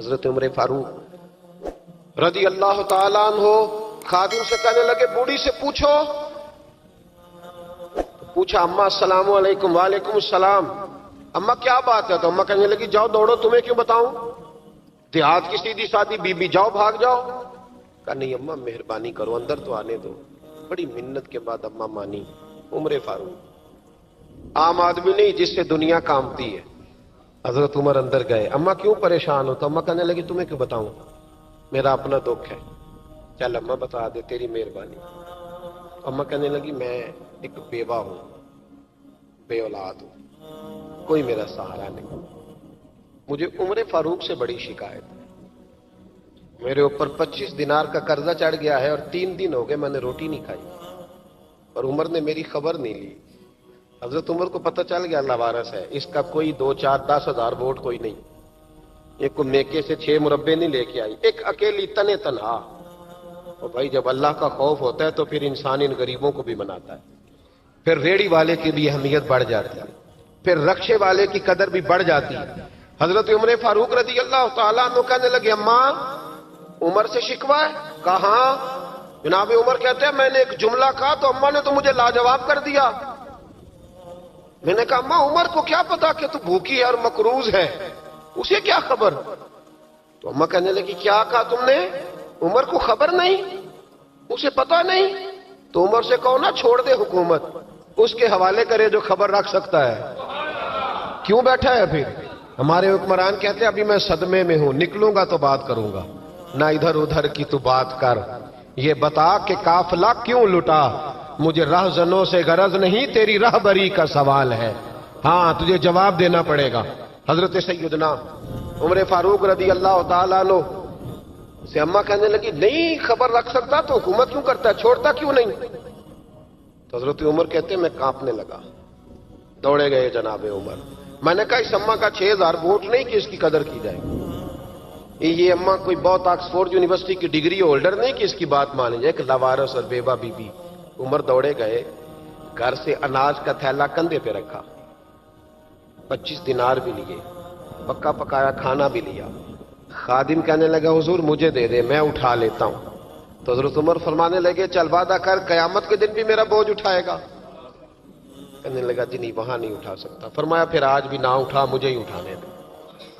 حضرت عمر فاروق رضی اللہ تعالیٰ عنہ خادم سے کہنے لگے بوڑھی سے پوچھو. پوچھا اماں السلام علیکم. وعلیکم السلام. اماں کیا بات ہے؟ تو اماں کہنے لگی جاؤ دوڑو، تمہیں کیوں بتاؤں، دیہات کی سیدھی سادی بی بی، جاؤ بھاگ جاؤ. کہا نہیں اماں مہربانی کرو اندر تو آنے دو. بڑی منت کے بعد اماں مانی. عمر فاروق عام آدمی نہیں جس سے دنیا کامتی ہے. حضرت عمر اندر گئے. اماں کیوں پریشان ہو؟ تو اماں کہنے لگی تمہیں کیوں بتاؤں، میرا اپنا دکھ ہے. چل اماں بتا دے، تیری مہربانی. اماں کہنے لگی میں ایک بیوہ ہوں، بے اولاد ہوں، کوئی میرا سہارا نہیں. مجھے عمر فاروق سے بڑی شکایت ہے. میرے اوپر 25 دینار کا قرضہ چڑھ گیا ہے اور 3 دن ہو گئے میں نے روٹی نہیں کھائی، اور عمر نے میری خبر نہیں لی. حضرت عمر کو پتہ چل گیا لوارث ہے، اس کا کوئی 2 4 10 ہزار ووٹ کوئی نہیں. ایک کو میکے سے 6 مربے نہیں لے کے آئی، ایک اکیلی تنے تنہا. اور بھائی جب اللہ کا خوف ہوتا ہے تو پھر انسان ان غریبوں کو بھی مناتا ہے. پھر ریڑی والے کی بھی اہمیت بڑھ جاتی ہے، پھر رکشے والے کی قدر بھی بڑھ جاتی ہے. حضرت عمر فاروق رضی اللہ تعالیٰ عنہ کہنے لگے اماں عمر سے شکوہ ہے؟ کہاں؟ جناب عمر کہتے ہیں میں نے ایک جملہ کہا تو اماں نے تو مجھے لاجواب کر دیا. میں نے کہا اماں عمر کو کیا پتا کہ تو بھوکی ہے اور مقروض ہے، اسے کیا خبر؟ تو اماں کہنے لگی کیا کہا تم نے؟ عمر کو خبر نہیں، اسے پتا نہیں؟ تو عمر سے کہو نا چھوڑ دے حکومت، اس کے حوالے کرے جو خبر رکھ سکتا ہے. کیوں بیٹھا ہے پھر؟ ہمارے حکمران کہتے ہیں ابھی میں صدمے میں ہوں، نکلوں گا تو بات کروں گا. نہ ادھر ادھر کی تو بات کر، یہ بتا کہ قافلہ کیوں لٹا. مجھے رہزنوں سے غرض نہیں، تیری رہبری کا سوال ہے. ہاں تجھے جواب دینا پڑے گا. حضرت سیدنا عمر فاروق رضی اللہ تعالیٰ عنہ سے اماں کہنے لگی نہیں خبر رکھ سکتا تو حکومت کیوں کرتا ہے، چھوڑتا کیوں نہیں؟ تو حضرت عمر کہتے ہیں میں کانپنے لگا. دوڑے گئے جناب عمر. میں نے کہا اس اماں کا 6000 ووٹ نہیں کہ اس کی قدر کی جائے. یہ اماں کوئی بہت آکسفورڈ یونیورسٹی کی ڈگری ہولڈر نہیں کہ اس کی بات مانی جائے. ایک لاوارث اور بیوہ بی بی. عمر دوڑے گئے، گھر سے اناج کا تھیلا کندھے پہ رکھا، 25 دینار بھی لیے، پکا پکایا کھانا بھی لیا. خادم کہنے لگا حضور مجھے دے دے میں اٹھا لیتا ہوں. تو حضرت عمر فرمانے لگے چل وعدہ کر قیامت کے دن بھی میرا بوجھ اٹھائے گا. کہنے لگا جی نہیں وہاں نہیں اٹھا سکتا. فرمایا پھر آج بھی نہ اٹھا، مجھے ہی اٹھانے دے،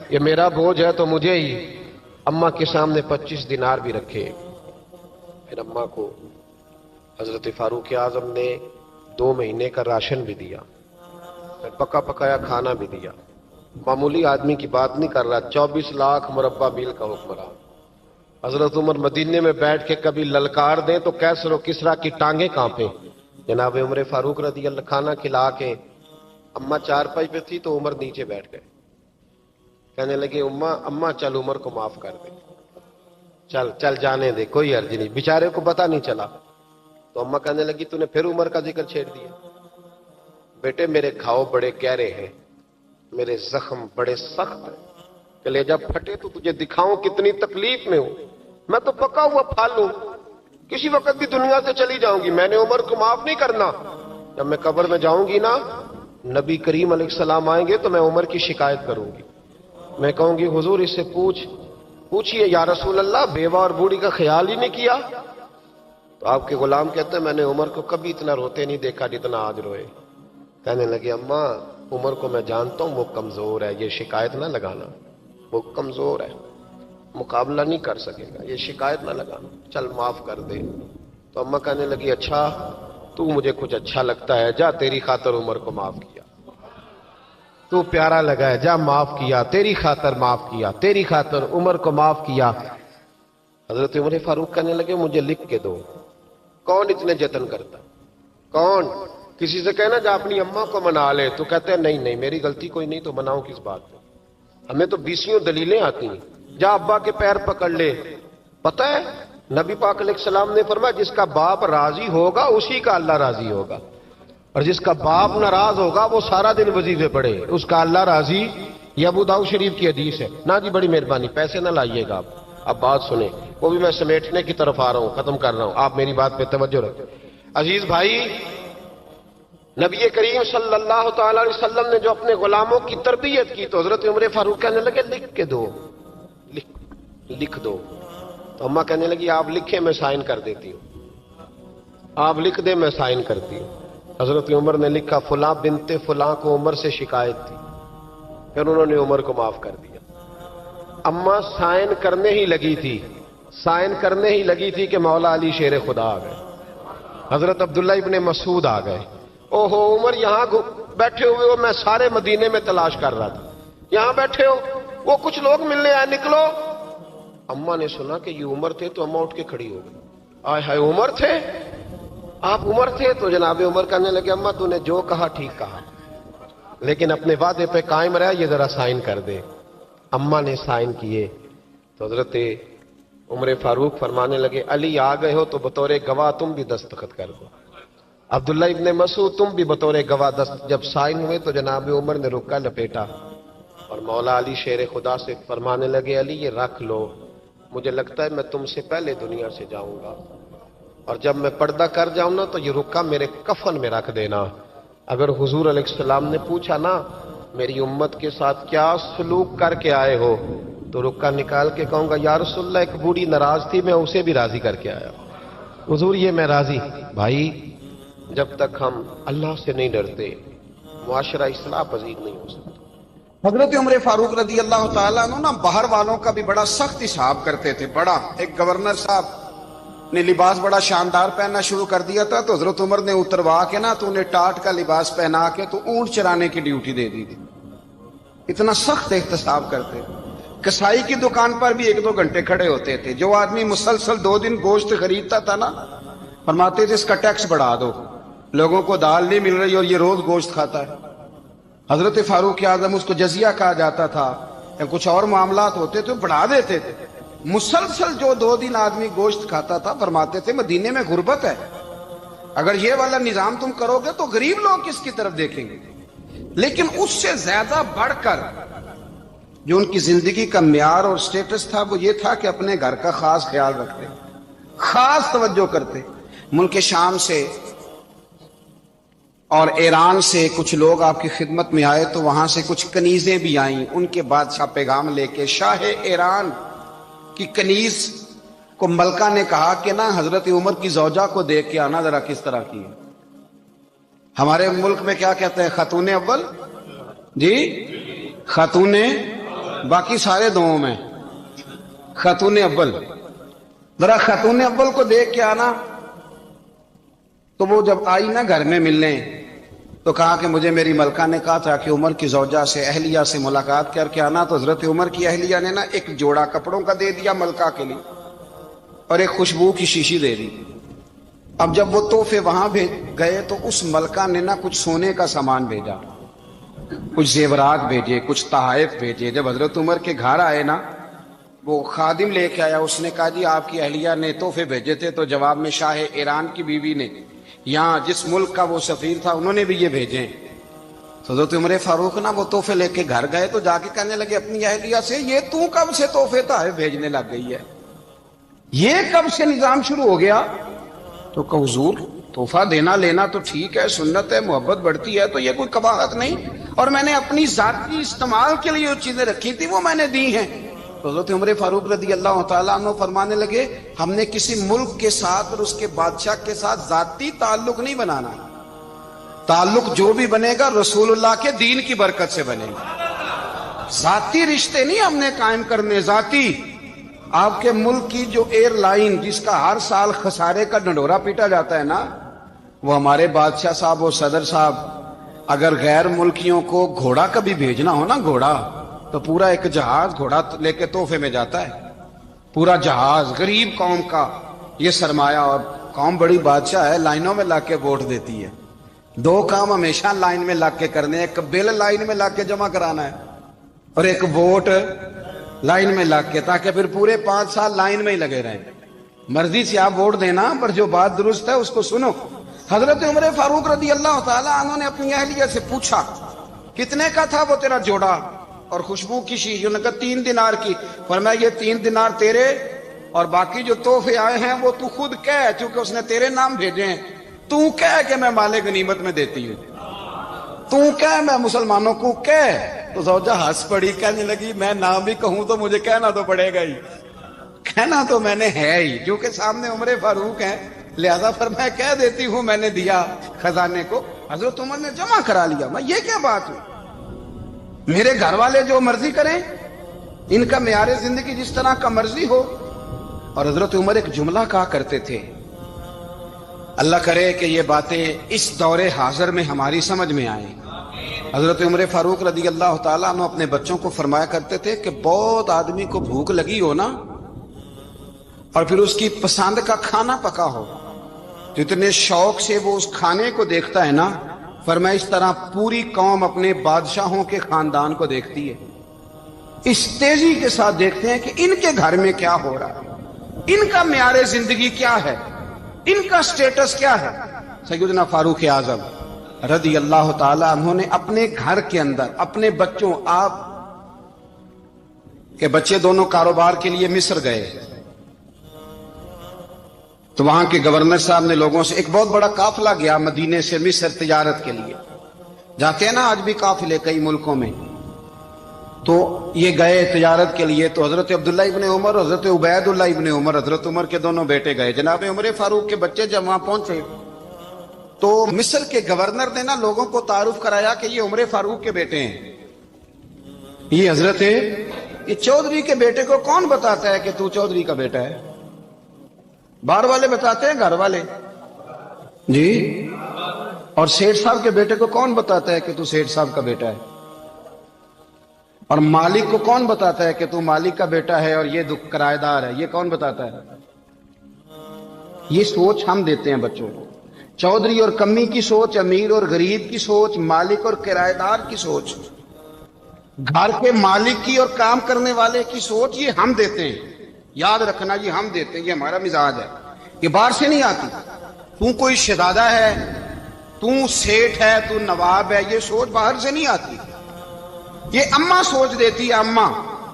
یہ میرا بوجھ ہے تو مجھے ہی. اماں کے سامنے 25 دینار بھی رکھے. پھر اماں کو حضرت فاروق اعظم نے 2 مہینے کا راشن بھی دیا، پھر پکا پکایا کھانا بھی دیا. معمولی آدمی کی بات نہیں کر رہا، 24 لاکھ مربع میل کا حکمران. حضرت عمر مدینے میں بیٹھ کے کبھی للکار دیں تو کیسر و کسریٰ کی ٹانگیں کانپیں. جناب عمر فاروق رضی اللہ کھانا کھلا کے اماں چارپائی پہ تھی تو عمر نیچے بیٹھ گئے. کہنے لگے اماں چل عمر کو معاف کر دے، چل چل جانے دے، کوئی عرض نہیں، بیچارے کو پتہ نہیں چلا. تو اماں کہنے لگی تو نے پھر عمر کا ذکر چھیڑ دیا. بیٹے میرے گھاؤ بڑے گہرے ہیں، میرے زخم بڑے سخت ہیں، کلیجہ پھٹے تو تجھے دکھاؤں کتنی تکلیف میں ہوں. میں تو پکا ہوا پھل ہوں، کسی وقت بھی دنیا سے چلی جاؤں گی. میں نے عمر کو معاف نہیں کرنا. جب میں قبر میں جاؤں گی نا، نبی کریم علیہ السلام آئیں گے تو میں عمر کی شکایت کروں گی. میں کہوں گی حضور اس سے پوچھئے یا رسول اللہ بیوہ اور بوڑھی کا خیال ہی نہیں کیا. تو آپ کے غلام کہتے ہیں میں نے عمر کو کبھی اتنا روتے نہیں دیکھا جتنا آج روئے. کہنے لگے اماں عمر کو میں جانتا ہوں وہ کمزور ہے، یہ شکایت نہ لگانا، وہ کمزور ہے، مقابلہ نہیں کر سکے گا، یہ شکایت نہ لگانا، چل معاف کر دے. تو اماں کہنے لگی اچھا تو مجھے کچھ اچھا لگتا ہے، جا تیری خاطر عمر کو معاف کیا، تو پیارا لگا ہے، جا معاف کیا، تیری خاطر معاف کیا، تیری خاطر عمر کو معاف کیا. حضرت عمر فاروق کہنے لگے مجھے لکھ کے دو. کون اتنے جتن کرتا؟ کون؟ کسی سے کہنا جا اپنی اماں کو منا لے، تو کہتے ہیں نہیں میری غلطی کوئی نہیں تو مناؤں کس بات پہ، ہمیں تو 20 دلیلیں آتی ہیں. جا ابا کے پیر پکڑ لے. پتہ ہے نبی پاک علیہ السلام نے فرمایا جس کا باپ راضی ہوگا اسی کا اللہ راضی ہوگا، اور جس کا باپ ناراض ہوگا وہ سارا دن وظیفے پڑھے اس کا اللہ راضی. یہ ابو داؤد شریف کی حدیث ہے. نا جی بڑی مہربانی پیسے نہ لائیے گا آپ. اب بات سنیں، وہ بھی میں سمیٹنے کی طرف آ رہا ہوں، ختم کر رہا ہوں، آپ میری بات پہ توجہ رکھیں. عزیز بھائی، نبی کریم صلی اللہ تعالی علیہ وسلم نے جو اپنے غلاموں کی تربیت کی تو حضرت عمر فاروق کہنے لگے لکھ کے دو. لکھ لکھ دو. تو اماں کہنے لگی آپ لکھیں میں سائن کر دیتی ہوں. آپ لکھ دیں میں سائن کرتی ہوں. حضرت عمر نے لکھا فلاں بنت فلاں کو عمر سے شکایت تھی. پھر انہوں نے عمر کو معاف کر دیا. اماں سائن کرنے ہی لگی تھی، سائن کرنے ہی لگی تھی کہ مولا علی شیر خدا آ گئے. حضرت عبداللہ ابن مسعود آ گئے. اوہو عمر یہاں بیٹھے ہوئے ہو، میں سارے مدینے میں تلاش کر رہا تھا، یہاں بیٹھے ہو، وہ کچھ لوگ ملنے آئے، نکلو. اماں نے سنا کہ یہ عمر تھے تو اماں اٹھ کے کھڑی ہو گئی. آئے ہائے عمر تھے، آپ عمر تھے؟ تو جناب عمر کہنے لگے اماں تو نے جو کہا ٹھیک کہا، لیکن اپنے وعدے پہ قائم رہا، یہ ذرا سائن کر دے. اماں نے سائن کیے تو حضرت عمر فاروق فرمانے لگے علی آ گئے ہو تو بطور گواہ تم بھی دستخط کر دو. عبداللہ ابن مسعود تم بھی بطور گواہ جب سائن ہوئے تو جناب عمر نے رکا لپیٹا اور مولا علی شیر خدا سے فرمانے لگے علی یہ رکھ لو، مجھے لگتا ہے میں تم سے پہلے دنیا سے جاؤں گا، اور جب میں پردہ کر جاؤں نا تو یہ رکا میرے کفن میں رکھ دینا. اگر حضور علیہ السلام نے پوچھا نا میری امت کے ساتھ کیا سلوک کر کے آئے ہو، تو رکا نکال کے کہوں گا یا رسول اللہ ایک بوڑھی ناراض تھی میں اسے بھی راضی کر کے آیا. حضور یہ میں راضی. بھائی جب تک ہم اللہ سے نہیں ڈرتے معاشرہ اصلاح پذیر نہیں ہو سکتا. حضرت عمر فاروق رضی اللہ تعالیٰ عنہ نا باہر والوں کا بھی بڑا سخت حساب کرتے تھے. بڑا ایک گورنر صاحب نے لباس بڑا شاندار پہننا شروع کر دیا تھا تو حضرت عمر نے اتروا کے نا تو انہیں ٹاٹ کا لباس پہنا کے تو اونٹ چرانے کی ڈیوٹی دے دی تھی. اتنا سخت احتساب کرتے. کسائی کی دکان پر بھی 1-2 گھنٹے کھڑے ہوتے تھے. جو آدمی مسلسل 2 دن گوشت خریدتا تھا نا فرماتے تھے اس کا ٹیکس بڑھا دو، لوگوں کو دال نہیں مل رہی اور یہ روز گوشت کھاتا ہے. حضرت فاروق اعظم اس کو جزیہ کہا جاتا تھا یا کچھ اور معاملات ہوتے تھے بڑھا دیتے تھے. مسلسل جو 2 دن آدمی گوشت کھاتا تھا فرماتے تھے مدینے میں غربت ہے، اگر یہ والا نظام تم کرو گے تو غریب لوگ کس کی طرف دیکھیں گے. لیکن اس سے زیادہ بڑھ کر جو ان کی زندگی کا معیار اور سٹیٹس تھا وہ یہ تھا کہ اپنے گھر کا خاص خیال رکھتے، خاص توجہ کرتے. ملک شام سے اور ایران سے کچھ لوگ آپ کی خدمت میں آئے تو وہاں سے کچھ کنیزیں بھی آئیں. ان کے بادشاہ پیغام لے کے شاہ ایران کی کنیز کو ملکہ نے کہا کہ نا حضرت عمر کی زوجہ کو دیکھ کے آنا ذرا کس طرح کی ہے. ہمارے ملک میں کیا کہتے ہیں خاتون اول، جی خاتون، باقی سارے دووں میں خاتون اول. ذرا خاتون اول کو دیکھ کے آنا. تو وہ جب آئی نا گھر میں ملنے تو کہا کہ مجھے میری ملکہ نے کہا تھا کہ عمر کی زوجہ سے اہلیہ سے ملاقات کر کے آنا. تو حضرت عمر کی اہلیہ نے نا ایک جوڑا کپڑوں کا دے دیا ملکہ کے لیے اور ایک خوشبو کی شیشی دے دی. اب جب وہ تحفے وہاں گئے تو اس ملکہ نے نا کچھ سونے کا سامان بھیجا، کچھ زیورات بھیجے، کچھ تحائف بھیجے. جب حضرت عمر کے گھر آئے نا وہ خادم لے کے آیا، اس نے کہا جی آپ کی اہلیہ نے تحفے بھیجے تھے. تو جواب میں شاہ ایران کی بیوی نے یہاں جس ملک کا وہ سفیر تھا انہوں نے بھی یہ بھیجے. تو حضرت عمر فاروق نا وہ تحفے لے کے گھر گئے تو جا کے کہنے لگے اپنی اہلیہ سے یہ تو کب سے تحفے تحائف بھیجنے لگ گئی ہے، یہ کب سے نظام شروع ہو گیا؟ تو کہ حضور تحفہ دینا لینا تو ٹھیک ہے، سنت ہے، محبت بڑھتی ہے، تو یہ کوئی قباحت نہیں، اور میں نے اپنی ذاتی استعمال کے لیے جو چیزیں رکھی تھی وہ میں نے دی ہیں. تو حضرت عمر فاروق رضی اللہ تعالیٰ عنہ فرمانے لگے ہم نے کسی ملک کے ساتھ اور اس کے بادشاہ کے ساتھ ذاتی تعلق نہیں بنانا، تعلق جو بھی بنے گا رسول اللہ کے دین کی برکت سے بنے گا. ذاتی رشتے نہیں ہم نے قائم کرنے. ذاتی آپ کے ملک کی جو ایئر لائن جس کا ہر سال خسارے کا ڈنڈورا پیٹا جاتا ہے نا، وہ ہمارے بادشاہ صاحب اور صدر صاحب اگر غیر ملکیوں کو گھوڑا کبھی بھیجنا ہو نا، گھوڑا تو پورا ایک جہاز گھوڑا لے کے تحفے میں جاتا ہے، پورا جہاز غریب قوم کا یہ سرمایہ. اور قوم بڑی بادشاہ ہے، لائنوں میں لا کے ووٹ دیتی ہے. 2 کام ہمیشہ لائن میں لا کے کرنے، ایک بل لائن میں لا کے جمع کرانا ہے اور ایک ووٹ لائن میں لا کے، تاکہ پھر پورے 5 سال لائن میں ہی لگے رہیں. مرضی سے آپ ووٹ دینا پر جو بات درست ہے اس کو سنو. حضرت عمر فاروق رضی اللہ تعالیٰ عنہ نے اپنی اہلیہ سے پوچھا کتنے کا تھا وہ تیرا جوڑا اور خوشبو کی شیشی؟ انہوں نے کہا 3 دینار کی. فرمایا یہ 3 دینار تیرے اور باقی جو تحفے آئے ہیں وہ تو خود کہہ، چونکہ اس نے تیرے نام بھیجے ہیں، تو کہہ کہ میں مال غنیمت میں دیتی ہوں، تو کہہ میں مسلمانوں کو کہہ. تو زوجہ ہنس پڑی، کہنے لگی میں نام بھی کہوں تو مجھے کہنا تو پڑے گا ہی. کہنا تو میں نے ہے ہی، کیونکہ سامنے عمر فاروق ہیں، لہذا پھر میں کہہ دیتی ہوں میں نے دیا خزانے کو، حضرت عمر نے جمع کرا لیا۔ میں یہ کیا بات ہوئی؟ میرے گھر والے جو مرضی کریں، ان کا معیار زندگی جس طرح کا مرضی ہو۔ اور حضرت عمر ایک جملہ کہا کرتے تھے، اللہ کرے کہ یہ باتیں اس دور حاضر میں ہماری سمجھ میں آئیں۔ حضرت عمر فاروق رضی اللہ تعالیٰ عنہ اپنے بچوں کو فرمایا کرتے تھے کہ بہت آدمی کو بھوک لگی ہو نا، اور پھر اس کی پسند کا کھانا پکا ہو تو اتنے شوق سے وہ اس کھانے کو دیکھتا ہے نا، فرمایا اس طرح پوری قوم اپنے بادشاہوں کے خاندان کو دیکھتی ہے، اس تیزی کے ساتھ دیکھتے ہیں کہ ان کے گھر میں کیا ہو رہا ہے، ان کا معیار زندگی کیا ہے، ان کا سٹیٹس کیا ہے۔ سیدنا فاروق اعظم رضی اللہ تعالی عنہ نے اپنے گھر کے اندر اپنے بچوں، آپ کے بچے دونوں کاروبار کے لیے مصر گئے تو وہاں کے گورنر صاحب نے لوگوں سے، ایک بہت بڑا قافلہ گیا مدینے سے مصر تجارت کے لیے، جاتے ہیں نا آج بھی قافلے کئی ملکوں میں، تو یہ گئے تجارت کے لیے، تو حضرت عبداللہ ابن عمر اور حضرت عبید اللہ ابن عمر، حضرت عمر کے دونوں بیٹے گئے، جناب عمر فاروق کے بچے جب وہاں پہنچے تو مصر کے گورنر نے نا لوگوں کو تعارف کرایا کہ یہ عمر فاروق کے بیٹے ہیں، یہ حضرت یہ چودھری کے بیٹے کو کون بتاتا ہے کہ تو چودھری کا بیٹا ہے؟ باہر والے بتاتے ہیں، گھر والے جی؟ اور سیٹھ صاحب کے بیٹے کو کون بتاتا ہے کہ تو سیٹھ صاحب کا بیٹا ہے؟ اور مالک کو کون بتاتا ہے کہ تو مالک کا بیٹا ہے اور یہ کرایہ دار ہے؟ یہ کون بتاتا ہے؟ یہ سوچ ہم دیتے ہیں بچوں کو، چودھری اور کمی کی سوچ، امیر اور غریب کی سوچ، مالک اور کرایہ دار کی سوچ، گھر کے مالک کی اور کام کرنے والے کی سوچ، یہ ہم دیتے ہیں۔ یاد رکھنا یہ ہم دیتے ہیں، یہ ہمارا مزاج ہے، یہ باہر سے نہیں آتی۔ تو کوئی شہزادہ ہے، تو سیٹھ ہے، تو نواب ہے، یہ سوچ باہر سے نہیں آتی، یہ اماں سوچ دیتی ہے، اماں،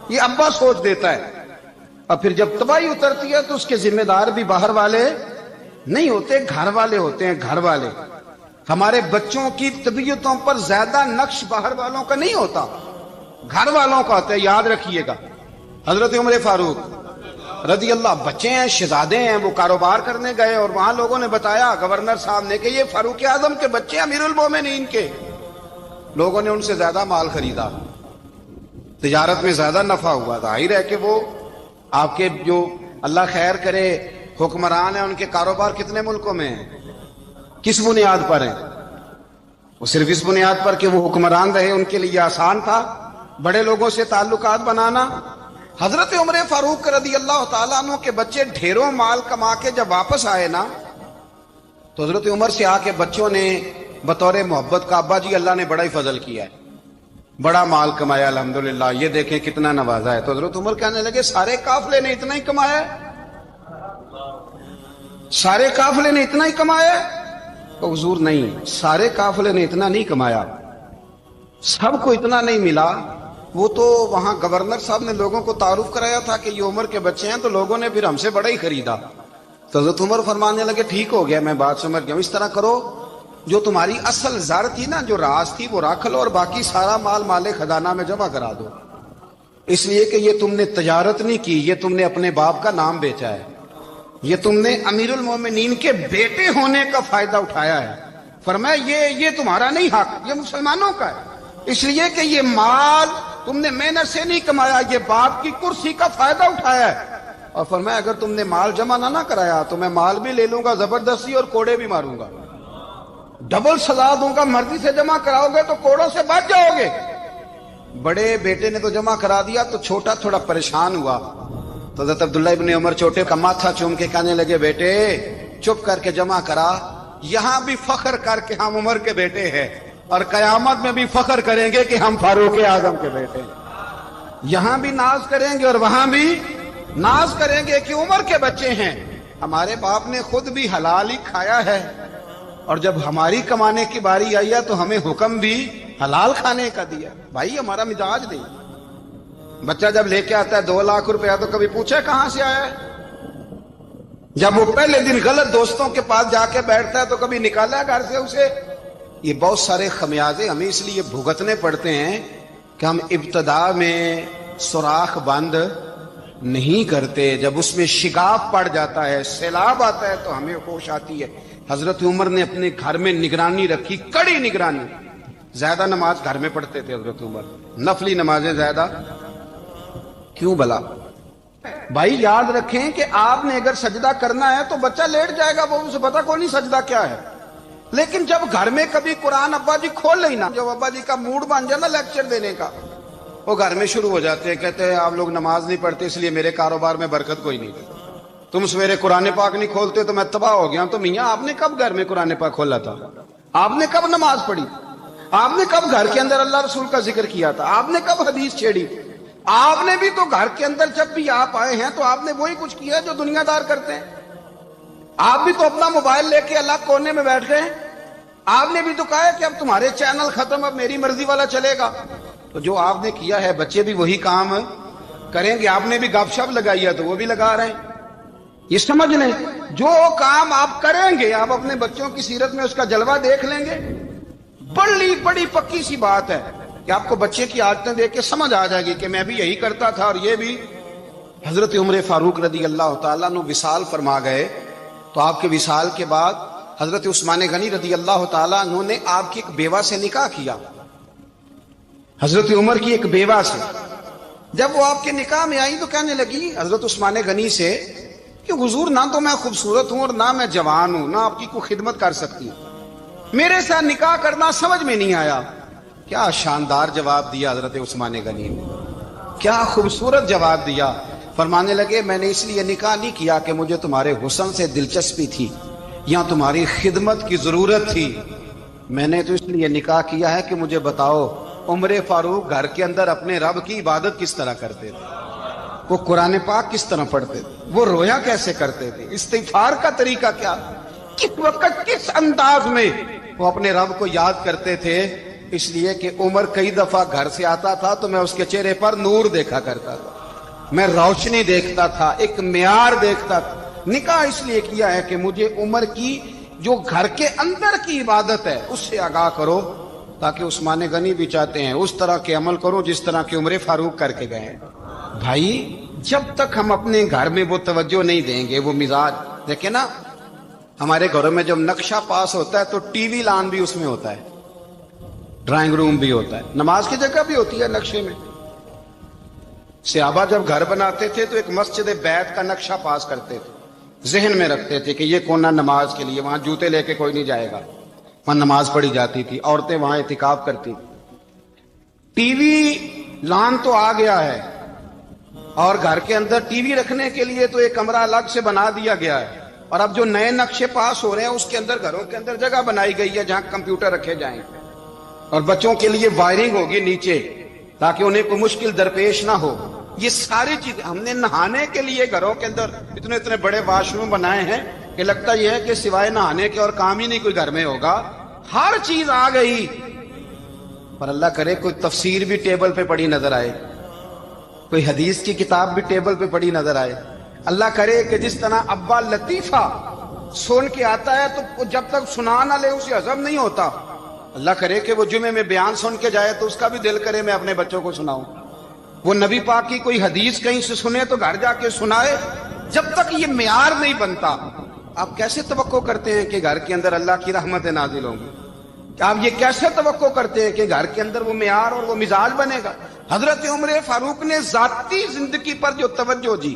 یہ ابا سوچ دیتا ہے، اور پھر جب تباہی اترتی ہے تو اس کے ذمہ دار بھی باہر والے نہیں ہوتے، گھر والے ہوتے ہیں، گھر والے۔ ہمارے بچوں کی طبیعتوں پر زیادہ نقش باہر والوں کا نہیں ہوتا، گھر والوں کا ہوتا ہے، یاد رکھیے گا۔ حضرت عمر فاروق رضی اللہ، بچے ہیں، شہزادے ہیں، وہ کاروبار کرنے گئے اور وہاں لوگوں نے بتایا گورنر صاحب نے کہ یہ فاروق اعظم کے بچے امیر المومنین کے۔ لوگوں نے ان سے زیادہ مال خریدا، تجارت میں زیادہ نفع ہوا، ظاہر ہے کہ وہ آپ کے جو اللہ خیر کرے حکمران ہیں، ان کے کاروبار کتنے ملکوں میں ہیں، کس بنیاد پر ہیں؟ وہ صرف اس بنیاد پر کہ وہ حکمران رہے، ان کے لیے آسان تھا بڑے لوگوں سے تعلقات بنانا۔ حضرت عمر فاروق رضی اللہ تعالیٰ عنہ کے بچے ڈھیروں مال کما کے جب واپس آئے نا، تو حضرت عمر سے آ کے بچوں نے بطور محبت کا، ابا جی اللہ نے بڑا ہی فضل کیا ہے، بڑا مال کمایا الحمدللہ، یہ دیکھیں کتنا نوازا ہے۔ تو حضرت عمر کہنے لگے سارے قافلے نے اتنا ہی کمایا ہے؟ سارے قافلے نے اتنا ہی کمایا ہے؟ تو حضور نہیں، سارے قافلے نے اتنا نہیں کمایا، سب کو اتنا نہیں ملا۔ وہ تو وہاں گورنر صاحب نے لوگوں کو تعارف کرایا تھا کہ یہ عمر کے بچے ہیں، تو لوگوں نے پھر ہم سے بڑا ہی خریدا۔ تو حضرت عمر فرمانے لگے ٹھیک ہو گیا، میں بات سمجھ گیا ہوں، اس طرح کرو جو تمہاری اصل زر تھی نا، جو راز تھی، وہ رکھ لو اور باقی سارا مال مال خزانہ میں جمع کرا دو، اس لیے کہ یہ تم نے تجارت نہیں کی، یہ تم نے اپنے باپ کا نام بیچا ہے، یہ تم نے امیر المومنین کے بیٹے ہونے کا فائدہ اٹھایا ہے۔ فرمایا یہ تمہارا نہیں حق، یہ مسلمانوں کا ہے، اس لیے کہ یہ مال تم نے محنت سے نہیں کمایا، یہ باپ کی کرسی کا فائدہ اٹھایا ہے۔ اور فرمایا اگر تم نے مال جمع نہ کرایا تو میں مال بھی لے لوں گا زبردستی اور کوڑے بھی ماروں گا، ڈبل سزا دوں گا، مرضی سے جمع کراؤ گے تو کوڑوں سے بچ جاؤ گے۔ بڑے بیٹے نے تو جمع کرا دیا، تو چھوٹا تھوڑا پریشان ہوا، تو حضرت عبداللہ ابن عمر چھوٹے کا ماتھا چوم کے کہنے لگے بیٹے چپ کر کے جمع کرا، یہاں بھی فخر کر کے ہم عمر کے بیٹے ہیں، اور قیامت میں بھی فخر کریں گے کہ ہم فاروق اعظم کے بیٹے ہیں، یہاں بھی ناز کریں گے اور وہاں بھی ناز کریں گے کہ عمر کے بچے ہیں۔ ہمارے باپ نے خود بھی حلال ہی کھایا ہے، اور جب ہماری کمانے کی باری آئی ہے تو ہمیں حکم بھی حلال کھانے کا دیا۔ بھائی ہمارا مزاج نہیں، بچہ جب لے کے آتا ہے 2 لاکھ روپیہ تو کبھی پوچھے کہاں سے آیا ہے؟ جب وہ پہلے دن غلط دوستوں کے پاس جا کے بیٹھتا ہے تو کبھی نکالا ہے گھر سے اسے؟ یہ بہت سارے خمیازے ہمیں اس لیے بھگتنے پڑتے ہیں کہ ہم ابتدا میں سوراخ بند نہیں کرتے. جب اس میں شگاف پڑ جاتا ہے, سیلاب آتا ہے, تو ہمیں ہوش آتی ہے. حضرت عمر نے اپنے گھر میں نگرانی رکھی, کڑی نگرانی. زیادہ نماز گھر میں پڑھتے تھے حضرت عمر, نفلی نمازیں زیادہ کیوں بلا؟ بھائی یاد رکھیں کہ آپ نے اگر سجدہ کرنا ہے تو بچہ لیٹ جائے گا, وہ اسے پتا کو نہیں سجدہ کیا ہے. لیکن جب گھر میں کبھی قرآن ابا جی کھول لیں نا, جب ابا جی کا موڈ بن جائے نا لیکچر دینے کا, وہ گھر میں شروع ہو جاتے ہیں, کہتے ہیں آپ لوگ نماز نہیں پڑھتے اس لیے میرے کاروبار میں برکت کوئی نہیں. تم سویرے قرآن پاک نہیں کھولتے تو میں تباہ ہو گیا. تو میاں آپ نے کب گھر میں قرآن پاک کھولا تھا؟ آپ نے کب نماز پڑھی؟ آپ نے کب گھر کے اندر اللہ رسول کا ذکر کیا تھا؟ آپ نے کب حدیث چھیڑی؟ آپ نے بھی تو گھر کے اندر جب بھی آپ آئے ہیں تو آپ نے وہی کچھ کیا جو دنیا دار کرتے ہیں. آپ بھی تو اپنا موبائل لے کے الگ کونے میں بیٹھ گئے. آپ نے بھی تو کہا ہے کہ اب تمہارے چینل ختم, اب میری مرضی والا چلے گا. تو جو آپ نے کیا ہے بچے بھی وہی کام کریں گے. آپ نے بھی گپ شپ لگائی ہے تو وہ بھی لگا رہے ہیں. یہ سمجھ لیں, جو کام آپ کریں گے آپ اپنے بچوں کی سیرت میں اس کا جلوہ دیکھ لیں گے. بڑی پکی سی بات ہے کہ آپ کو بچے کی عادتیں دیکھ کے سمجھ آ جائے گی کہ میں بھی یہی کرتا تھا اور یہ بھی. حضرت عمر فاروق رضی اللہ تعالیٰ عنہ وصال فرما گئے, تو آپ کے وصال کے بعد حضرت عثمان غنی رضی اللہ تعالیٰ عنہ نے آپ کی ایک بیوہ سے نکاح کیا, حضرت عمر کی ایک بیوہ سے. جب وہ آپ کے نکاح میں آئی تو کہنے لگی حضرت عثمان غنی سے کہ حضور نہ تو میں خوبصورت ہوں اور نہ میں جوان ہوں, نہ آپ کی کوئی خدمت کر سکتی ہوں, میرے ساتھ نکاح کرنا سمجھ میں نہیں آیا. کیا شاندار جواب دیا حضرت عثمان غنی نے, کیا خوبصورت جواب دیا. فرمانے لگے میں نے اس لیے نکاح نہیں کیا کہ مجھے تمہارے حسن سے دلچسپی تھی یا تمہاری خدمت کی ضرورت تھی, میں نے تو اس لیے نکاح کیا ہے کہ مجھے بتاؤ عمر فاروق گھر کے اندر اپنے رب کی عبادت کس طرح کرتے تھے, وہ قرآن پاک کس طرح پڑھتے تھے, وہ رویا کیسے کرتے تھے, استغفار کا طریقہ کیا, کس وقت کس انداز میں وہ اپنے رب کو یاد کرتے تھے. اس لیے کہ عمر کئی دفعہ گھر سے آتا تھا تو میں اس کے چہرے پر نور دیکھا کرتا تھا, میں روشنی دیکھتا تھا, ایک معیار دیکھتا تھا. نکاح اس لیے کیا ہے کہ مجھے عمر کی جو گھر کے اندر کی عبادت ہے اس سے آگاہ کرو, تاکہ عثمان غنی بھی چاہتے ہیں اس طرح کے عمل کرو جس طرح کہ عمر فاروق کر کے گئے. بھائی جب تک ہم اپنے گھر میں وہ توجہ نہیں دیں گے, وہ مزاج دیکھیں نا, ہمارے گھروں میں جب نقشہ پاس ہوتا ہے تو ٹی وی لان بھی اس میں ہوتا ہے, ڈرائنگ روم بھی ہوتا ہے, نماز کی جگہ بھی ہوتی ہے نقشے میں. صحابہ جب گھر بناتے تھے تو ایک مسجد بیت کا نقشہ پاس کرتے تھے, ذہن میں رکھتے تھے کہ یہ کونا نماز کے لیے, وہاں جوتے لے کے کوئی نہیں جائے گا, وہاں نماز پڑھی جاتی تھی, عورتیں وہاں اعتکاف کرتی. ٹی وی لان تو آ گیا ہے اور گھر کے اندر ٹی وی رکھنے کے لیے تو ایک کمرہ الگ سے بنا دیا گیا ہے, اور اب جو نئے نقشے پاس ہو رہے ہیں اس کے اندر گھروں کے اندر جگہ بنائی گئی ہے جہاں کمپیوٹر رکھے جائیں, اور بچوں کے لیے وائرنگ ہوگی نیچے تاکہ انہیں کوئی مشکل درپیش نہ ہو. یہ ساری چیز ہم نے نہانے کے لیے گھروں کے اندر اتنے بڑے واش روم بنائے ہیں کہ لگتا یہ ہے کہ سوائے نہانے کے اور کام ہی نہیں کوئی گھر میں ہوگا. ہر چیز آ گئی, پر اللہ کرے کوئی تفسیر بھی ٹیبل پہ پڑی نظر آئے, کوئی حدیث کی کتاب بھی ٹیبل پہ پڑی نظر آئے. اللہ کرے کہ جس طرح ابا لطیفہ سن کے آتا ہے تو جب تک سنا نہ لے اسے ہضم نہیں ہوتا. اللہ کرے کہ وہ جمعے میں بیان سن کے جائے تو اس کا بھی دل کرے میں اپنے بچوں کو سناؤں. وہ نبی پاک کی کوئی حدیث کہیں سے سنے تو گھر جا کے سنائے. جب تک یہ معیار نہیں بنتا آپ کیسے توقع کرتے ہیں کہ گھر کے اندر اللہ کی رحمتیں نازل ہوں گی؟ آپ یہ کیسے توقع کرتے ہیں کہ گھر کے اندر وہ معیار اور وہ مزاج بنے گا؟ حضرت عمر فاروق نے ذاتی زندگی پر جو توجہ دی,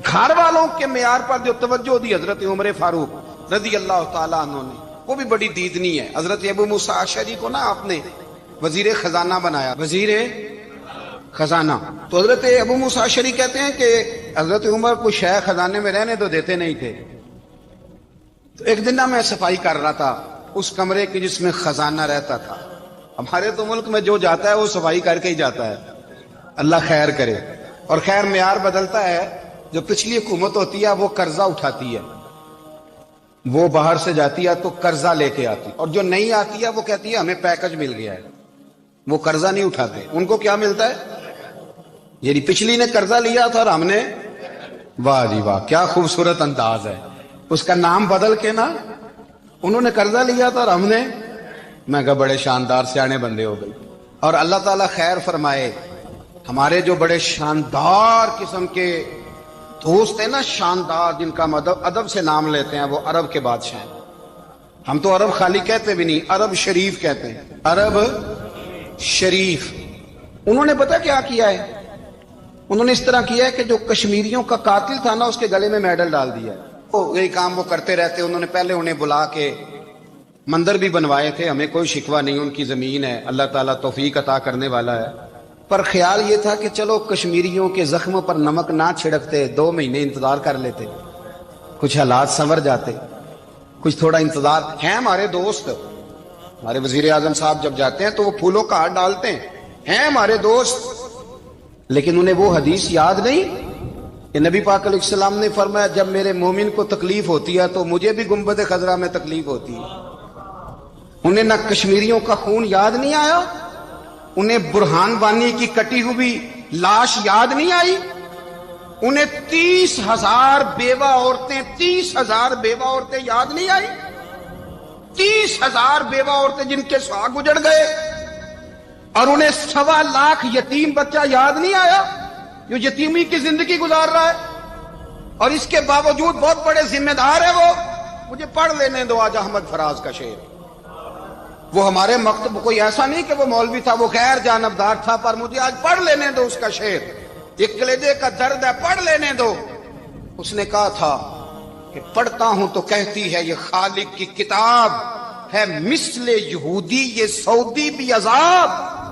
گھر والوں کے معیار پر جو توجہ دی حضرت عمر فاروق رضی اللہ تعالیٰ عنہ نے, وہ بھی بڑی دیدنی ہے. حضرت ابو موسیٰ اشعری کو نا آپ نے وزیر خزانہ بنایا, وزیر خزانہ. تو حضرت ابو موسیٰ اشعری کہتے ہیں کہ حضرت عمر کو شیخ خزانے میں رہنے تو دیتے نہیں تھے. تو ایک دن میں صفائی کر رہا تھا اس کمرے کی جس میں خزانہ رہتا تھا. ہمارے تو ملک میں جو جاتا ہے وہ صفائی کر کے ہی جاتا ہے, اللہ خیر کرے. اور خیر معیار بدلتا ہے. جو پچھلی حکومت ہوتی ہے وہ قرضہ اٹھاتی ہے, وہ باہر سے جاتی ہے تو قرضہ لے کے آتی, اور جو نہیں آتی ہے وہ کہتی ہے ہمیں پیکج مل گیا ہے. وہ قرضہ نہیں اٹھاتے, ان کو کیا ملتا ہے؟ یعنی پچھلی نے قرضہ لیا تھا اور ہم نے, واہ جی واہ کیا خوبصورت انداز ہے. اس کا نام بدل کے نا, انہوں نے قرضہ لیا تھا اور ہم نے, میں کہا بڑے شاندار سیانے بندے ہو گئی. اور اللہ تعالیٰ خیر فرمائے, ہمارے جو بڑے شاندار قسم کے دوست ہے نا شاندار، جن کا ادب سے نام لیتے ہیں، وہ عرب کے بادشاہ ہیں۔ ہم تو عرب خالی کہتے بھی نہیں، عرب شریف کہتے ہیں، عرب شریف۔ انہوں نے پتہ کیا کیا ہے؟ انہوں نے اس طرح کیا ہے کہ جو کشمیریوں کا قاتل تھا نا، اس کے گلے میں میڈل ڈال دیا ہے۔ یہی کام وہ کرتے رہتے۔ انہوں نے پہلے انہیں بلا کے مندر بھی بنوائے تھے، ہمیں کوئی شکوہ نہیں، ان کی زمین ہے، اللہ تعالیٰ توفیق عطا کرنے والا ہے، پر خیال یہ تھا کہ چلو کشمیریوں کے زخموں پر نمک نہ چھڑکتے، 2 مہینے انتظار کر لیتے، کچھ حالات سنور جاتے، کچھ تھوڑا انتظار۔ ہیں ہمارے دوست، ہمارے وزیر اعظم صاحب جب جاتے ہیں تو وہ پھولوں کا ہار ڈالتے ہیں ہمارے دوست، لیکن انہیں وہ حدیث یاد نہیں کہ نبی پاک علیہ السلام نے فرمایا جب میرے مومن کو تکلیف ہوتی ہے تو مجھے بھی گنبد خضرا میں تکلیف ہوتی ہے۔ انہیں نہ کشمیریوں کا خون یاد نہیں آیا، انہیں برہان وانی کی کٹی ہوئی لاش یاد نہیں آئی، انہیں 30,000 بیوہ عورتیں 30,000 بیوہ عورتیں یاد نہیں آئی، 30,000 بیوہ عورتیں جن کے سواگ اجڑ گئے، اور انہیں 1.25 لاکھ یتیم بچہ یاد نہیں آیا جو یتیمی کی زندگی گزار رہا ہے، اور اس کے باوجود بہت بڑے ذمہ دار ہے وہ۔ مجھے پڑھ لینے دو آج احمد فراز کا شعر۔ وہ ہمارے مکتب کوئی ایسا نہیں کہ وہ مولوی تھا، وہ غیر جانبدار تھا، پر مجھے آج پڑھ لینے دو اس کا شعر، ایک کلیجے کا درد ہے، پڑھ لینے دو۔ اس نے کہا تھا کہ پڑھتا ہوں تو کہتی ہے یہ خالق کی کتاب ہے، مثل یہودی یہ سعودی بھی عذاب،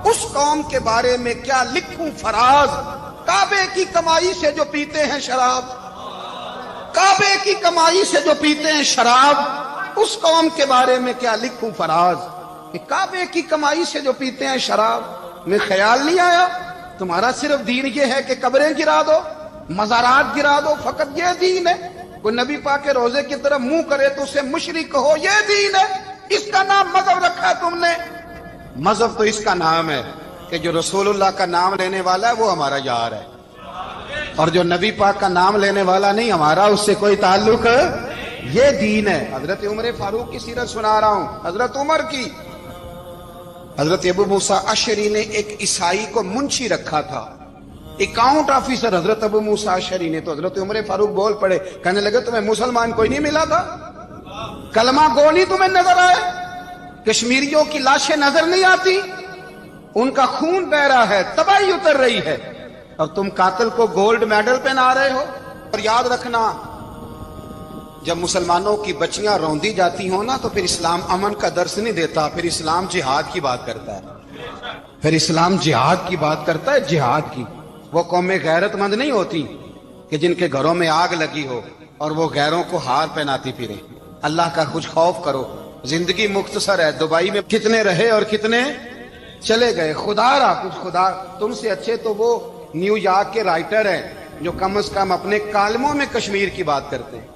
اس قوم کے بارے میں کیا لکھوں فراز، کعبے کی کمائی سے جو پیتے ہیں شراب، کعبے کی کمائی سے جو پیتے ہیں شراب، اس قوم کے بارے میں کیا لکھوں فراز، کہ کعبے کی کمائی سے جو پیتے ہیں شراب۔ میں خیال نہیں آیا تمہارا صرف دین یہ ہے کہ قبریں گرا دو، مزارات گرا دو، فقط یہ دین ہے؟ کوئی نبی پاک کے روزے کی طرف منہ کرے تو اسے مشرک کہو، یہ دین ہے؟ اس کا نام مذہب رکھا ہے تم نے؟ مذہب تو اس کا نام ہے کہ جو رسول اللہ کا نام لینے والا ہے وہ ہمارا یار ہے، اور جو نبی پاک کا نام لینے والا نہیں، ہمارا اس سے کوئی تعلق، یہ دین ہے۔ حضرت عمر فاروق کی سیرت سنا رہا ہوں، حضرت عمر کی۔ حضرت ابو موسیٰ اشعری نے ایک عیسائی کو منشی رکھا تھا، اکاؤنٹ آفیسر حضرت ابو موسیٰ اشعری نے۔ تو حضرت عمر فاروق بول پڑے، کہنے لگے تمہیں مسلمان کوئی نہیں ملا تھا؟ کلمہ گو نہیں تمہیں نظر آئے؟ کشمیریوں کی لاشیں نظر نہیں آتی؟ ان کا خون بہ رہا ہے، تباہی اتر رہی ہے، اور تم قاتل کو گولڈ میڈل پہنا رہے ہو۔ اور یاد رکھنا، جب مسلمانوں کی بچیاں روندی جاتی ہوں نا تو پھر اسلام امن کا درس نہیں دیتا، پھر اسلام جہاد کی بات کرتا ہے، پھر اسلام جہاد کی بات کرتا ہے، جہاد کی۔ وہ قومیں غیرت مند نہیں ہوتی کہ جن کے گھروں میں آگ لگی ہو اور وہ غیروں کو ہار پہناتی پھرے۔ اللہ کا کچھ خوف کرو، زندگی مختصر ہے، دبئی میں کتنے رہے اور کتنے چلے گئے، خدا را کچھ خدا۔ تم سے اچھے تو وہ نیو یارک کے رائٹر ہیں جو کم از کم اپنے کالموں میں کشمیر کی بات کرتے ہیں،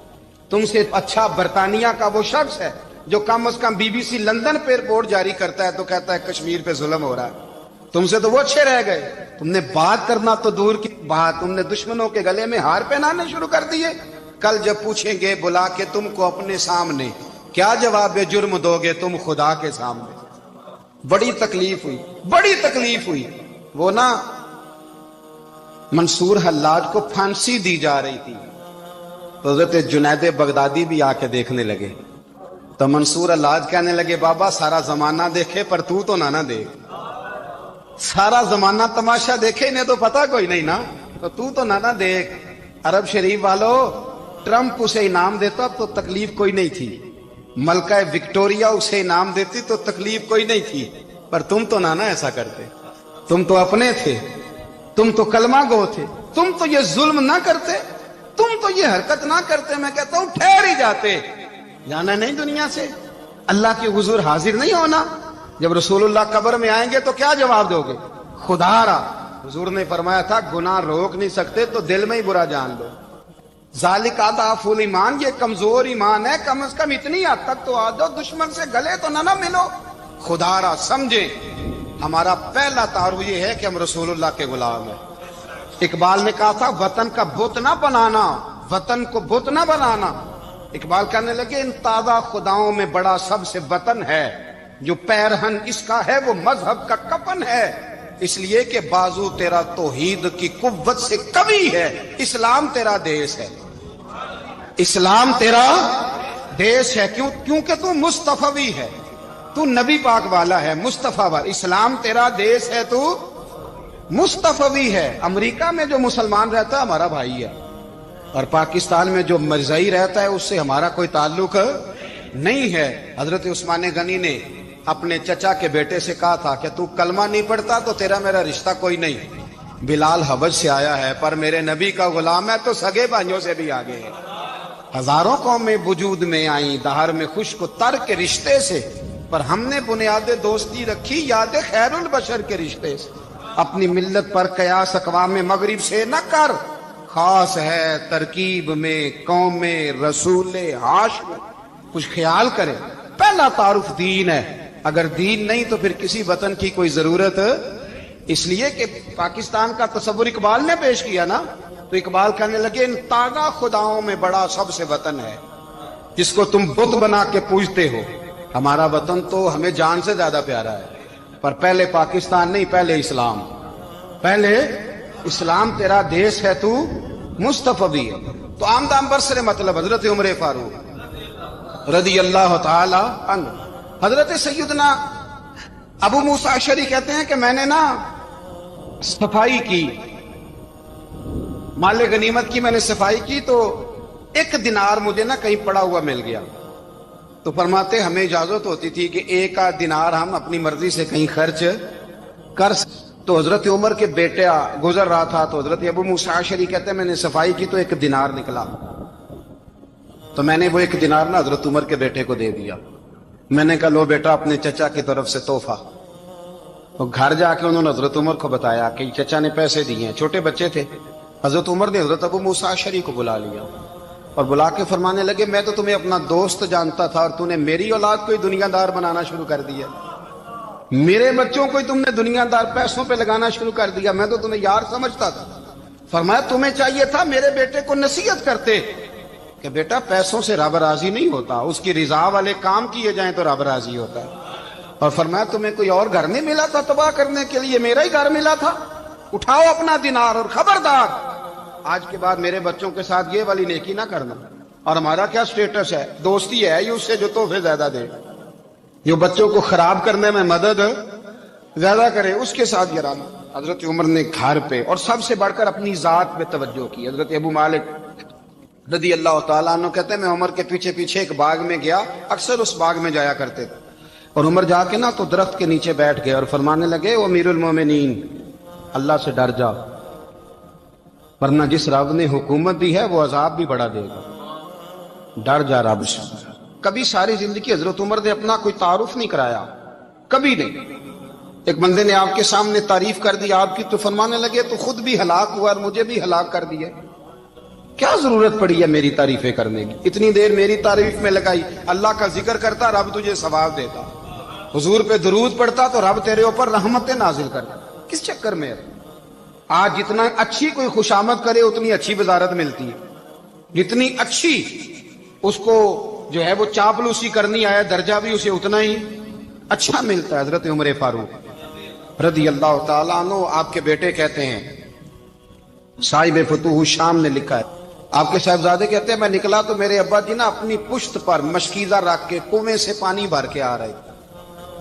تم سے اچھا برطانیہ کا وہ شخص ہے جو کم از کم BBC لندن پہ رپورٹ جاری کرتا ہے تو کہتا ہے کشمیر پہ ظلم ہو رہا ہے۔ تم سے تو وہ اچھے رہ گئے، تم نے بات کرنا تو دور کی بات، تم نے دشمنوں کے گلے میں ہار پہنانے شروع کر دیے۔ کل جب پوچھیں گے بلا کے تم کو اپنے سامنے، کیا جواب جرم دو گے تم خدا کے سامنے؟ بڑی تکلیف ہوئی، بڑی تکلیف ہوئی۔ وہ نا منصور حلاج کو پھانسی دی جا رہی تھی تو حضرت جنید بغدادی بھی آ کے دیکھنے لگے، تو منصور حلاج کہنے لگے بابا سارا زمانہ دیکھے پر تو نہ دیکھ، سارا زمانہ تماشا دیکھے انہیں تو پتا کوئی نہیں نا، تو نہ دیکھ۔ عرب شریف والو، ٹرمپ اسے انعام دیتا تو تکلیف کوئی نہیں تھی، ملکہ وکٹوریا اسے انعام دیتی تو تکلیف کوئی نہیں تھی، پر تم تو نہ ایسا کرتے، تم تو اپنے تھے، تم تو کلمہ گو تھے، تم تو یہ ظلم نہ کرتے، تم تو یہ حرکت نہ کرتے۔ میں کہتا ہوں ٹھہر ہی جاتے، جانا نہیں دنیا سے، اللہ کے حضور حاضر نہیں ہونا۔ جب رسول اللہ قبر میں آئیں گے تو کیا جواب دو گے؟ خدا را، حضور نے فرمایا تھا گناہ روک نہیں سکتے تو دل میں ہی برا جان لو۔ ذالک اضعف الایمان، یہ کمزور ایمان ہے، کم از کم اتنی حد تک تو آ جاؤ، دشمن سے گلے تو نہ ملو۔ خدا را سمجھیں، ہمارا پہلا تعارف یہ ہے کہ ہم رسول اللہ کے غلام ہیں۔ اقبال نے کہا تھا وطن کا بت نہ بنانا، وطن کو بت نہ بنانا۔ اقبال کہنے لگے ان تازہ خداؤں میں بڑا سب سے وطن ہے، جو پیرہن اس کا ہے وہ مذہب کا کفن ہے، اس لیے کہ بازو تیرا توحید کی قوت سے قوی ہے. اسلام تیرا دیس ہے, اسلام تیرا دیس ہے. کیونکہ تو مصطفی ہے, تو نبی پاک والا ہے, مصطفیٰ والا. اسلام تیرا دیس ہے, تو مصطفی ہے. امریکہ میں جو مسلمان رہتا ہے ہمارا بھائی ہے, اور پاکستان میں جو مرزائی رہتا ہے اس سے ہمارا کوئی تعلق نہیں ہے. حضرت عثمان غنی نے اپنے چچا کے بیٹے سے کہا تھا کہ تو کلمہ نہیں پڑھتا تو تیرا میرا رشتہ کوئی نہیں. بلال حبش سے آیا ہے پر میرے نبی کا غلام ہے تو سگے بھائیوں سے بھی آگے ہے. ہزاروں قومیں وجود میں آئیں دہر میں خشک تر کے رشتے سے, پر ہم نے بنیاد دوستی رکھی یاد خیر البشر کے رشتے سے. اپنی ملت پر قیاس اقوام مغرب سے نہ کر, خاص ہے ترکیب میں قوم رسول ہاشم. کچھ خیال کرے, پہلا تعارف دین ہے, اگر دین نہیں تو پھر کسی وطن کی کوئی ضرورت. اس لیے کہ پاکستان کا تصور اقبال نے پیش کیا نا, تو اقبال کہنے لگے ان تازہ خداؤں میں بڑا سب سے وطن ہے جس کو تم بت بنا کے پوجتے ہو. ہمارا وطن تو ہمیں جان سے زیادہ پیارا ہے, پر پہلے پاکستان نہیں, پہلے اسلام. پہلے اسلام تیرا دیس ہے, تو مصطفی ہے. تو آمدام برسر مطلب حضرت عمر فاروق رضی اللہ تعالی عنہ. حضرت سیدنا ابو موسیٰ اشعری کہتے ہیں کہ میں نے نا صفائی کی, مال غنیمت کی میں نے صفائی کی, تو ایک دینار مجھے نا کہیں پڑا ہوا مل گیا. تو فرماتے ہمیں اجازت ہوتی تھی کہ ایک آدھ دینار ہم اپنی مرضی سے کہیں خرچ کر. تو حضرت عمر کے بیٹا گزر رہا تھا, تو حضرت ابو موسیٰ اشعری کہتے ہیں میں نے صفائی کی تو ایک دینار نکلا, تو میں نے وہ ایک دینار نا حضرت عمر کے بیٹے کو دے دیا. میں نے کہا لو بیٹا اپنے چچا کی طرف سے تحفہ. تو گھر جا کے انہوں نے حضرت عمر کو بتایا کہ چچا نے پیسے دیے ہیں, چھوٹے بچے تھے. حضرت عمر نے حضرت ابو موسیٰ اشعری کو بلا لیا اور بلا کے فرمانے لگے میں تو تمہیں اپنا دوست جانتا تھا اور تو نے میری اولاد کو ہی دنیا دار بنانا شروع کر دیا, میرے بچوں کو ہی تم نے دنیا دار پیسوں پہ لگانا شروع کر دیا, میں تو تمہیں یار سمجھتا تھا. فرمایا تمہیں چاہیے تھا میرے بیٹے کو نصیحت کرتے کہ بیٹا پیسوں سے رب راضی نہیں ہوتا, اس کی رضا والے کام کیے جائیں تو رب راضی ہوتا ہے. اور فرمایا تمہیں کوئی اور گھر نہیں ملا تھا تباہ کرنے کے لیے, میرا ہی گھر ملا تھا, اٹھاؤ اپنا دینار اور خبردار آج کے بعد میرے بچوں کے ساتھ یہ والی نیکی نہ کرنا. اور ہمارا کیا سٹیٹس ہے, دوستی ہے یہ اس سے جو تحفے زیادہ دے, جو بچوں کو خراب کرنے میں مدد زیادہ کرے اس کے ساتھ گرانا. حضرت عمر نے گھر پہ اور سب سے بڑھ کر اپنی ذات پہ توجہ کی. حضرت ابو مالک رضی اللہ تعالیٰ عنہ کہتے ہیں میں عمر کے پیچھے پیچھے ایک باغ میں گیا, اکثر اس باغ میں جایا کرتے تھے, اور عمر جا کے نا تو درخت کے نیچے بیٹھ گئے اور فرمانے لگے او امیر المومنین اللہ سے ڈر جا, ورنہ جس رب نے حکومت دی ہے وہ عذاب بھی بڑا دے گا, ڈر جا رب سے. کبھی ساری زندگی حضرت عمر نے اپنا کوئی تعارف نہیں کرایا, کبھی نہیں. ایک بندے نے آپ کے سامنے تعریف کر دی آپ کی تو فرمانے لگے تو خود بھی ہلاک ہوا اور مجھے بھی ہلاک کر دیا, کیا ضرورت پڑی ہے میری تعریفیں کرنے کی, اتنی دیر میری تعریف میں لگائی. اللہ کا ذکر کرتا رب تجھے ثواب دیتا, حضور پہ درود پڑھتا تو رب تیرے اوپر رحمتیں نازل کرتا. کس چکر میں ہے؟ آج جتنا اچھی کوئی خوشامد کرے اتنی اچھی وزارت ملتی ہے, جتنی اچھی اس کو جو ہے وہ چاپلوسی کرنی آیا درجہ بھی اسے اتنا ہی اچھا ملتا ہے. حضرت عمر فاروق رضی اللہ تعالیٰ عنہ آپ کے بیٹے کہتے ہیں, صاحب فتوح الشام نے لکھا ہے, آپ کے صاحبزادے کہتے ہیں میں نکلا تو میرے ابا جی نا اپنی پشت پر مشکیزہ رکھ کے کنویں سے پانی بھر کے آ رہے.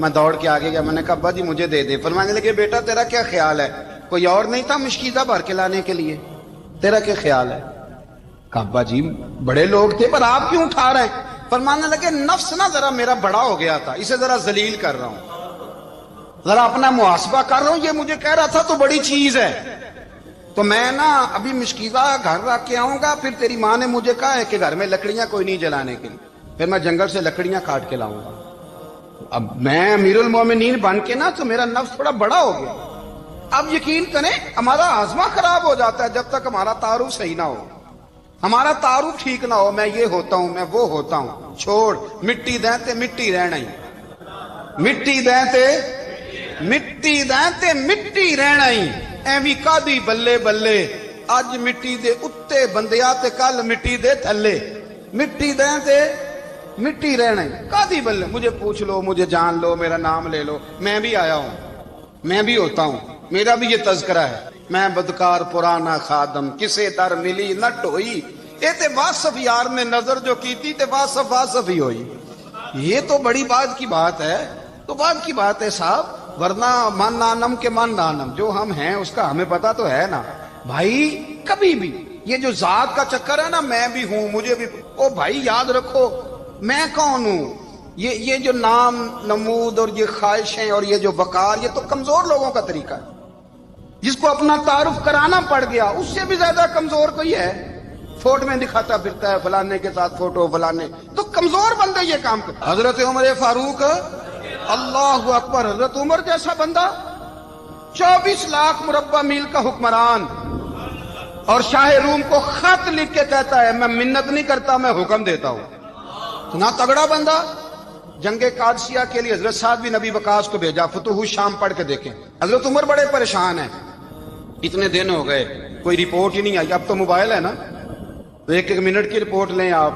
میں دوڑ کے آگے گیا, میں نے کہا ابا جی مجھے دے دے. فرمانے لگے بیٹا تیرا کیا خیال ہے, کوئی اور نہیں تھا مشکیزہ بھر کے لانے کے لیے, تیرا کیا خیال ہے؟ کہا ابا جی بڑے لوگ تھے پر آپ کیوں اٹھا رہے ہیں؟ فرمانے لگے نفس نا ذرا میرا بڑا ہو گیا تھا, اسے ذرا ذلیل کر رہا ہوں, ذرا اپنا محاسبہ کر رہا ہوں. یہ مجھے کہہ رہا تھا تو بڑی چیز ہے, تو میں نا ابھی مشکیزہ گھر رکھ کے آؤں گا, پھر تیری ماں نے مجھے کہا ہے کہ گھر میں لکڑیاں کوئی نہیں جلانے کے لیے, پھر میں جنگل سے لکڑیاں کاٹ کے لاؤں گا. اب میں امیر المومنین بن کے نا تو میرا نفس تھوڑا بڑا ہو گیا. اب یقین کریں ہمارا آزما خراب ہو جاتا ہے جب تک ہمارا تعارف صحیح نہ ہو, ہمارا تعارف ٹھیک نہ ہو. میں یہ ہوتا ہوں, میں وہ ہوتا ہوں, چھوڑ مٹی دیں تے مٹی رہنا ہی, مٹی دیں تے مٹی دیں تے مٹی رہنا ہی. ایویں کادی بلے بلے اج مٹی دے اتے بندیا تے کل مٹی دے تھلے, مٹی دیں تے مٹی رہنا ہی. کادی بلے, مجھے پوچھ لو, مجھے جان لو, میرا نام لے لو, میں بھی آیا ہوں, میں بھی ہوتا ہوں, میرا بھی یہ تذکرہ ہے، میں بدکار پرانا خادم، کسے در ملی نہ ٹوئی، اے تے واصف یار نے نظر جو کی تھی تے واصف واصف ہی ہوئی۔ یہ تو بڑی بات کی بات ہے، تو بات کی بات ہے صاحب، ورنہ من نانم کے من نانم، جو ہم ہیں اس کا ہمیں پتا تو ہے نا بھائی۔ کبھی بھی یہ جو ذات کا چکر ہے نا، میں بھی ہوں، مجھے بھی، او بھائی یاد رکھو میں کون ہوں۔ یہ جو نام نمود اور یہ خواہشیں اور یہ جو وقار، یہ تو کمزور لوگوں کا طریقہ ہے۔ جس کو اپنا تعارف کرانا پڑ گیا، اس سے بھی زیادہ کمزور کوئی ہے؟ فوٹو میں دکھاتا پھرتا ہے فلانے کے ساتھ فوٹو، فلانے تو کمزور بندے یہ کام کرتے۔ حضرت عمر فاروق، اللہ اکبر، حضرت عمر جیسا بندہ 24 لاکھ مربع میل کا حکمران، اور شاہ روم کو خط لکھ کے کہتا ہے میں منت نہیں کرتا، میں حکم دیتا ہوں۔ اتنا تگڑا بندہ۔ جنگ قادسیہ کے لیے حضرت سعد بن ابی وقاص کو بھیجا، فتوح شام پڑھ کے دیکھیں۔ حضرت عمر بڑے پریشان ہیں، اتنے دن ہو گئے کوئی رپورٹ ہی نہیں آئی۔ اب تو موبائل ہے نا، تو ایک ایک منٹ کی رپورٹ لیں آپ،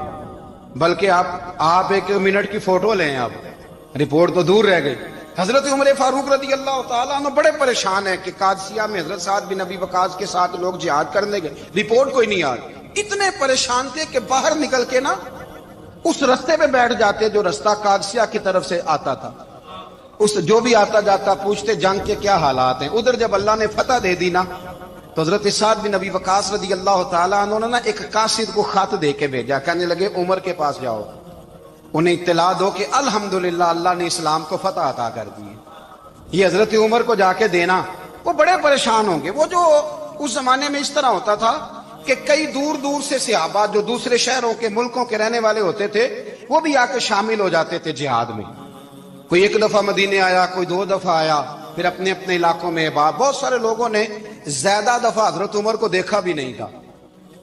بلکہ آپ ایک منٹ کی فوٹو لیں، آپ رپورٹ تو دور رہ گئی۔ حضرت عمر فاروق رضی اللہ تعالیٰ عنہ بڑے پریشان ہیں کہ قادسیہ میں حضرت سعد بن ابی وقاص کے ساتھ لوگ جہاد کرنے گئے، رپورٹ کوئی نہیں آ رہی۔ اتنے پریشان تھے کہ باہر نکل کے نا اس رستے پہ بیٹھ جاتے جو رستہ قادسیہ کی طرف سے آتا تھا، اس جو بھی آتا جاتا پوچھتے جنگ کے کیا حالات ہیں۔ ادھر جب اللہ نے فتح دے دی نا، تو حضرت سعد بن ابی وقاص رضی اللہ تعالیٰ عنہ نے نا ایک قاصد کو خط دے کے بھیجا، کہنے لگے عمر کے پاس جاؤ، انہیں اطلاع دو کہ الحمدللہ اللہ نے اسلام کو فتح عطا کر دی۔ یہ حضرت عمر کو جا کے دینا، وہ بڑے پریشان ہوں گے۔ وہ جو اس زمانے میں اس طرح ہوتا تھا کہ کئی دور دور سے صحابہ جو دوسرے شہروں کے ملکوں کے رہنے والے ہوتے تھے، وہ بھی آ کے شامل ہو جاتے تھے جہاد میں۔ کوئی ایک دفعہ مدینے آیا، کوئی 2 دفعہ آیا، پھر اپنے اپنے علاقوں میں۔ بہت سارے لوگوں نے زیادہ دفعہ حضرت عمر کو دیکھا بھی نہیں تھا۔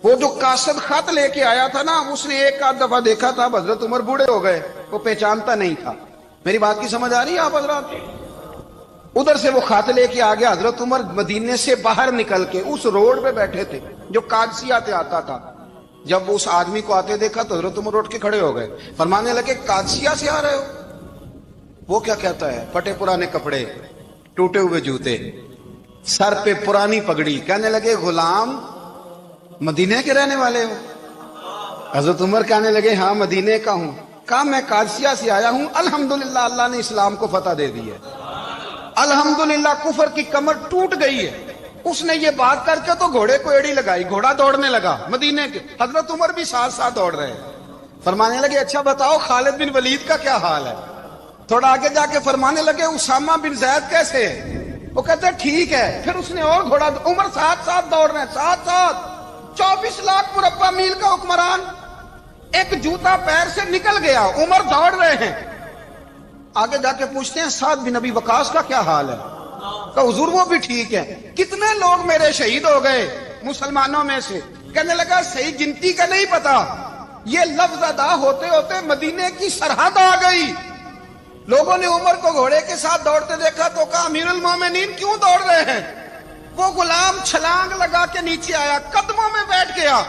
وہ جو قاصد خط لے کے آیا تھا نا، اس نے 1 دفعہ دیکھا تھا، حضرت عمر بوڑھے ہو گئے، وہ پہچانتا نہیں تھا۔ میری بات کی سمجھ آ رہی ہے آپ حضرات؟ ادھر سے وہ خط لے کے آ گیا۔ حضرت عمر مدینے سے باہر نکل کے اس روڈ پہ بیٹھے تھے جو قادسیہ سے آتا تھا۔ جب اس آدمی کو آتے دیکھا تو حضرت عمر اٹھ کے کھڑے ہو گئے، فرمانے لگے قادسیہ سے آ رہے ہو؟ وہ کیا کہتا ہے؟ پھٹے پرانے کپڑے، ٹوٹے ہوئے جوتے، سر پہ پرانی پگڑی۔ کہنے لگے غلام مدینے کے رہنے والے ہو؟ حضرت عمر کہنے لگے ہاں مدینے کا ہوں۔ کہا میں قادسیہ سے آیا ہوں، الحمدللہ اللہ نے اسلام کو فتح دے دی ہے، الحمدللہ کفر کی کمر ٹوٹ گئی ہے۔ اس نے یہ بات کر کے تو گھوڑے کو ایڑی لگائی، گھوڑا دوڑنے لگا مدینے کے، حضرت عمر بھی ساتھ ساتھ دوڑ رہے ہیں۔ فرمانے لگے اچھا بتاؤ خالد بن ولید کا کیا حال ہے؟ تھوڑا آگے جا کے فرمانے لگے اسامہ بن زید کیسے ہے؟ وہ کہتے ہیں ٹھیک ہے۔ پھر اس نے اور گھوڑا، عمر ساتھ ساتھ دوڑ رہے ہیں، ساتھ ساتھ 24 لاکھ مربع میل کا حکمران، ایک جوتا پیر سے نکل گیا، عمر دوڑ رہے ہیں۔ آگے جا کے پوچھتے ہیں سعد بن ابی وقاص کا کیا حال ہے؟ کہ حضور وہ بھی ٹھیک ہے۔ کتنے لوگ میرے شہید ہو گئے مسلمانوں میں سے؟ کہنے لگا صحیح گنتی کا نہیں پتا، یہ لفظ ادا ہوتے ہوتے مدینے کی سرحد آ گئی۔ لوگوں نے عمر کو گھوڑے کے ساتھ دوڑتے دیکھا تو کہا امیر المومنین کیوں دوڑ رہے ہیں؟ وہ غلام چھلانگ لگا کے نیچے آیا، قدموں میں بیٹھ گیا،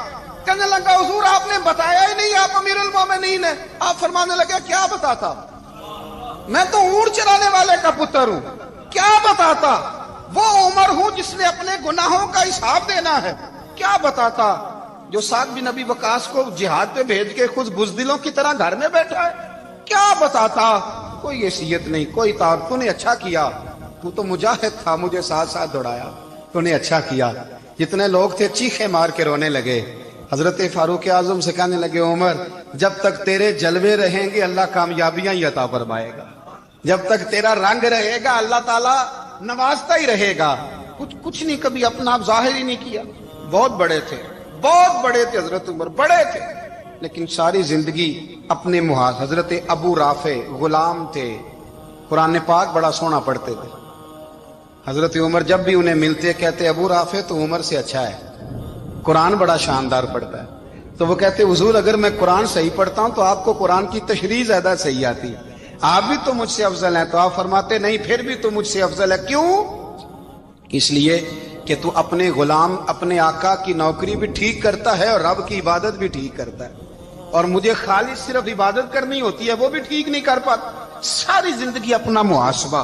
کہنے لگا حضور آپ نے بتایا ہی نہیں آپ امیر المومنین ہیں۔ آپ فرمانے لگے کیا بتاتا؟ میں تو اونٹ چرانے والے کا پتر ہوں، کیا بتاتا؟ وہ عمر ہوں جس نے اپنے گناہوں کا حساب دینا ہے، کیا بتاتا؟ جو سعد بن ابی وقاص کو جہاد پہ بھیج کے خود بزدلوں کی طرح گھر میں بیٹھا ہے، کیا بتاتا؟ کوئی حیثیت نہیں، کوئی تعارف۔ تو نے اچھا کیا، تو تو مجاہد تھا، مجھے ساتھ ساتھ دوڑایا، تو نے اچھا کیا۔ جتنے لوگ تھے چیخے مار کے رونے لگے۔ حضرت فاروق اعظم سے کہنے لگے عمر جب تک تیرے جلوے رہیں گے اللہ کامیابیاں ہی عطا فرمائے گا، جب تک تیرا رنگ رہے گا اللہ تعالیٰ نوازتا ہی رہے گا۔ کچھ نہیں، کبھی اپنا آپ ظاہر ہی نہیں کیا۔ بہت بڑے تھے، بہت بڑے تھے حضرت عمر، بڑے تھے، لیکن ساری زندگی اپنے محاذ۔ حضرت ابو رافع غلام تھے، قرآن پاک بڑا سونا پڑھتے تھے۔ حضرت عمر جب بھی انہیں ملتے کہتے ابو رافع تو عمر سے اچھا ہے، قرآن بڑا شاندار پڑھتا ہے۔ تو وہ کہتے حضور اگر میں قرآن صحیح پڑھتا ہوں تو آپ کو قرآن کی تشریح زیادہ صحیح آتی ہے، آپ بھی تو مجھ سے افضل ہیں۔ تو آپ فرماتے نہیں پھر بھی تو مجھ سے افضل ہے۔ کیوں؟ اس لیے کہ تو اپنے غلام اپنے آقا کی نوکری بھی ٹھیک کرتا ہے اور رب کی عبادت بھی ٹھیک کرتا ہے، اور مجھے خالص صرف عبادت کرنی ہوتی ہے وہ بھی ٹھیک نہیں کر پاتا۔ ساری زندگی اپنا محاسبہ،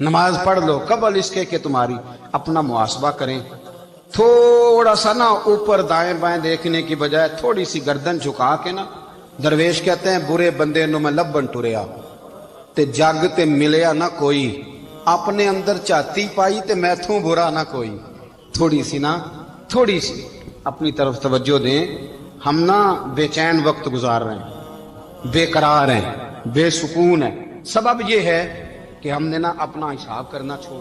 نماز پڑھ لو قبل اس کے کہ تمہاری اپنا محاسبہ کریں. تھوڑا سا نا اوپر دائیں بائیں دیکھنے کی بجائے تھوڑی سی گردن جھکا کے نا، درویش کہتے ہیں برے بندے نو میں لبن ٹریا تے جگ تے ملیا نہ کوئی، اپنے اندر چاتی پائی تے میتھوں برا نہ کوئی. تھوڑی سی اپنی طرف توجہ دیں. ہم نا بے چین وقت گزار رہے ہیں، بے قرار ہیں، بے سکون ہیں. سبب یہ ہے کہ ہم نے نا اپنا حساب کرنا چھوڑ